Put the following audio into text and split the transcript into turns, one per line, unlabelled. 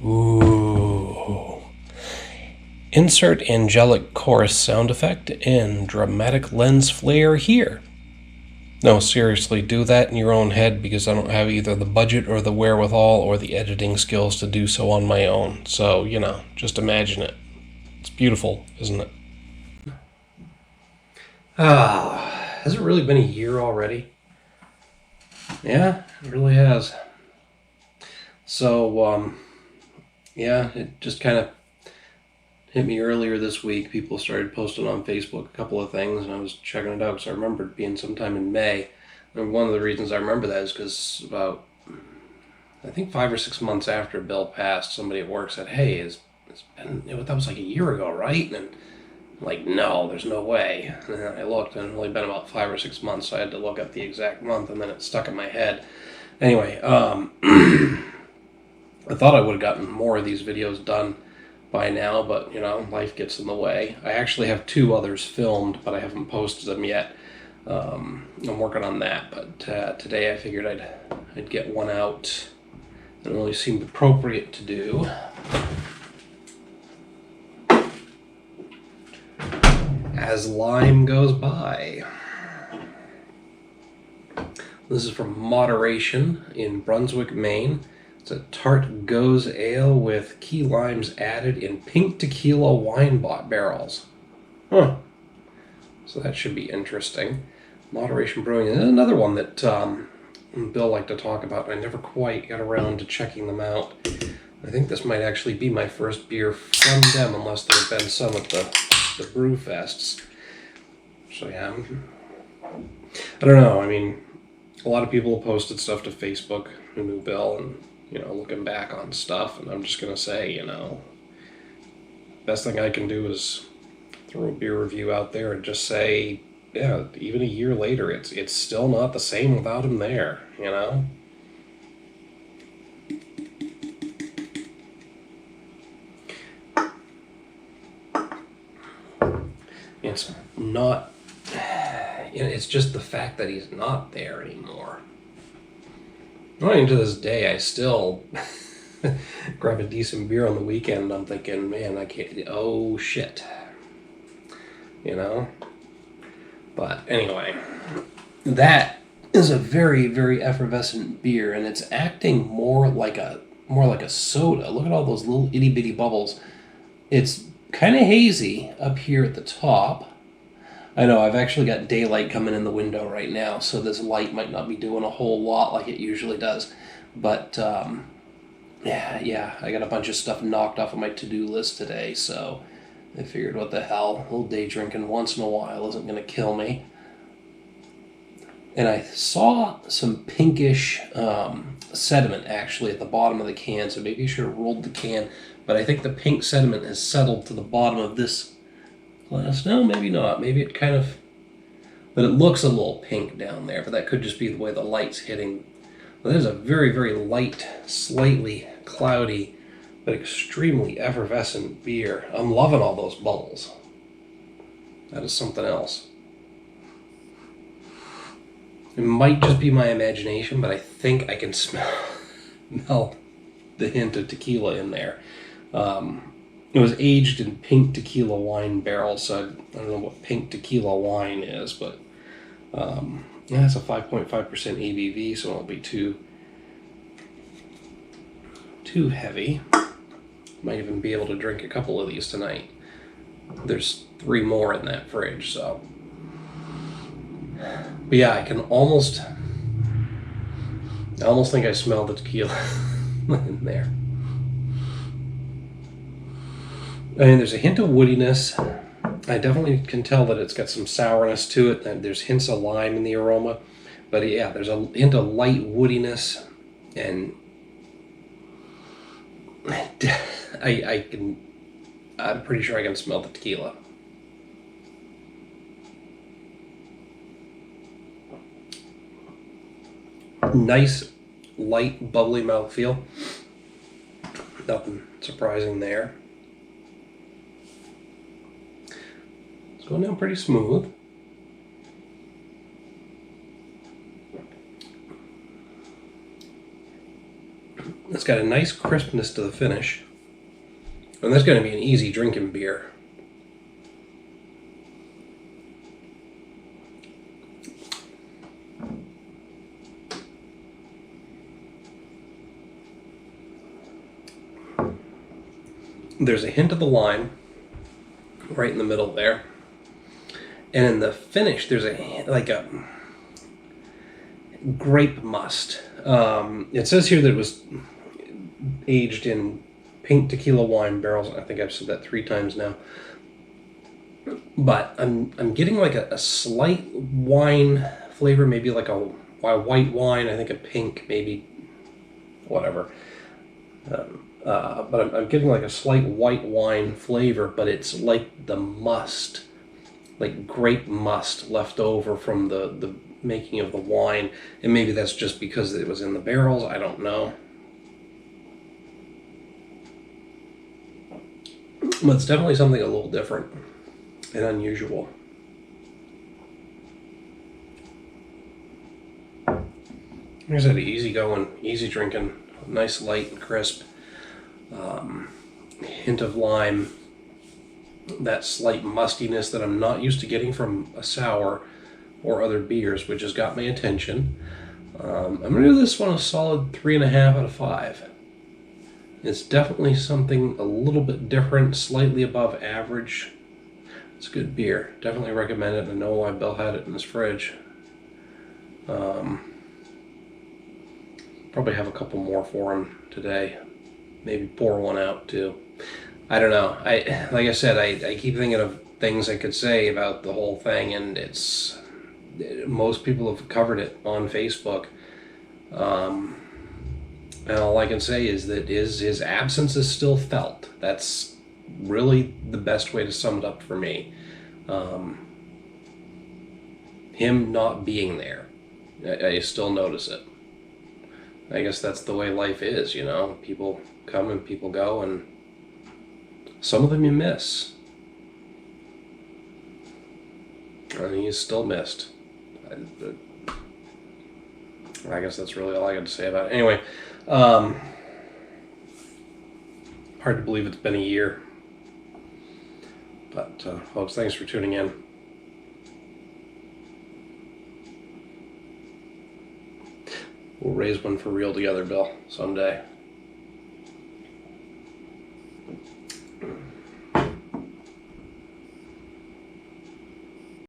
Ooh. Insert angelic chorus sound effect and dramatic lens flare here. No, seriously, do that in your own head because I don't have either the budget or the wherewithal or the editing skills to do so on my own. So, just imagine it. It's beautiful, isn't it? Has it really been a year already? Yeah, it really has. So, it just kind of hit me earlier this week. People started posting on Facebook a couple of things, and I was checking it out because I remembered being sometime in May. And one of the reasons I remember that is because about, I think 5 or 6 months after Bill passed, somebody at work said, "Hey, it's been, that was like a year ago, right?" And I'm like, "No, there's no way." And then I looked, and it had only been about 5 or 6 months, so I had to look up the exact month, and then it stuck in my head. Anyway, I thought I would have gotten more of these videos done by now, but life gets in the way. I actually have 2 others filmed, but I haven't posted them yet. I'm working on that, but today I figured I'd get one out. It really seemed appropriate to do. As Lime Goes By. This is from Moderation in Brunswick, Maine. It's a tart Gose ale with key limes added in pink tequila wine barrels. Huh. So that should be interesting. Moderation Brewing is another one that Bill liked to talk about. I never quite got around to checking them out. I think this might actually be my first beer from them, unless there have been some at the brew fests. So yeah, I don't know. I mean, a lot of people have posted stuff to Facebook who knew Bill and looking back on stuff, and I'm just gonna say, best thing I can do is throw a beer review out there and just say, yeah, even a year later, it's still not the same without him there, It's not. It's just the fact that he's not there anymore. Running to this day, I still grab a decent beer on the weekend, and I'm thinking, man, I can't. Oh shit, But anyway, that is a very, very effervescent beer, and it's acting more like a soda. Look at all those little itty bitty bubbles. It's kind of hazy up here at the top. I know, I've actually got daylight coming in the window right now, so this light might not be doing a whole lot like it usually does. But, yeah, I got a bunch of stuff knocked off of my to-do list today, so I figured, what the hell, a little day drinking once in a while isn't going to kill me. And I saw some pinkish sediment, actually, at the bottom of the can, so maybe I should have rolled the can. But I think the pink sediment has settled to the bottom of this glass. No, maybe not. Maybe it kind of... But it looks a little pink down there, but that could just be the way the light's hitting. Well, there's a very, very light, slightly cloudy, but extremely effervescent beer. I'm loving all those bubbles. That is something else. It might just be my imagination, but I think I can smell the hint of tequila in there. It was aged in pink tequila wine barrels, so I don't know what pink tequila wine is, but it's a 5.5% ABV, so it won't be too heavy. Might even be able to drink a couple of these tonight. There's 3 more in that fridge, so. But yeah, I almost think I smell the tequila in there. I mean, there's a hint of woodiness. I definitely can tell that it's got some sourness to it, and there's hints of lime in the aroma. But yeah, there's a hint of light woodiness, and I'm pretty sure I can smell the tequila. Nice, light, bubbly mouthfeel. Nothing surprising there. It's going down pretty smooth. It's got a nice crispness to the finish. And that's going to be an easy drinking beer. There's a hint of the lime right in the middle there. And in the finish, there's a grape must. It says here that it was aged in pink tequila wine barrels. I think I've said that 3 times now. But I'm getting like a slight wine flavor, maybe like a white wine. I think a pink, maybe whatever. But I'm getting like a slight white wine flavor, but it's like the must, like grape must left over from the making of the wine. And maybe that's just because it was in the barrels. I don't know. But it's definitely something a little different and unusual. Here's that easy going, easy drinking, nice light and crisp. Hint of lime, that slight mustiness that I'm not used to getting from a sour or other beers, which has got my attention. I'm going to give this one a solid 3.5 out of 5. It's definitely something a little bit different, slightly above average. It's a good beer. Definitely recommend it. I know why Bill had it in his fridge. Probably have a couple more for him today. Maybe pour one out too. I don't know. Like I said, I keep thinking of things I could say about the whole thing, and most people have covered it on Facebook. And all I can say is that his absence is still felt. That's really the best way to sum it up for me. Him not being there, I still notice it. I guess that's the way life is, you know. People come and people go, and some of them you miss. And he's still missed. I guess that's really all I got to say about it. Anyway, hard to believe it's been a year. But, folks, thanks for tuning in. We'll raise one for real together, Bill, someday.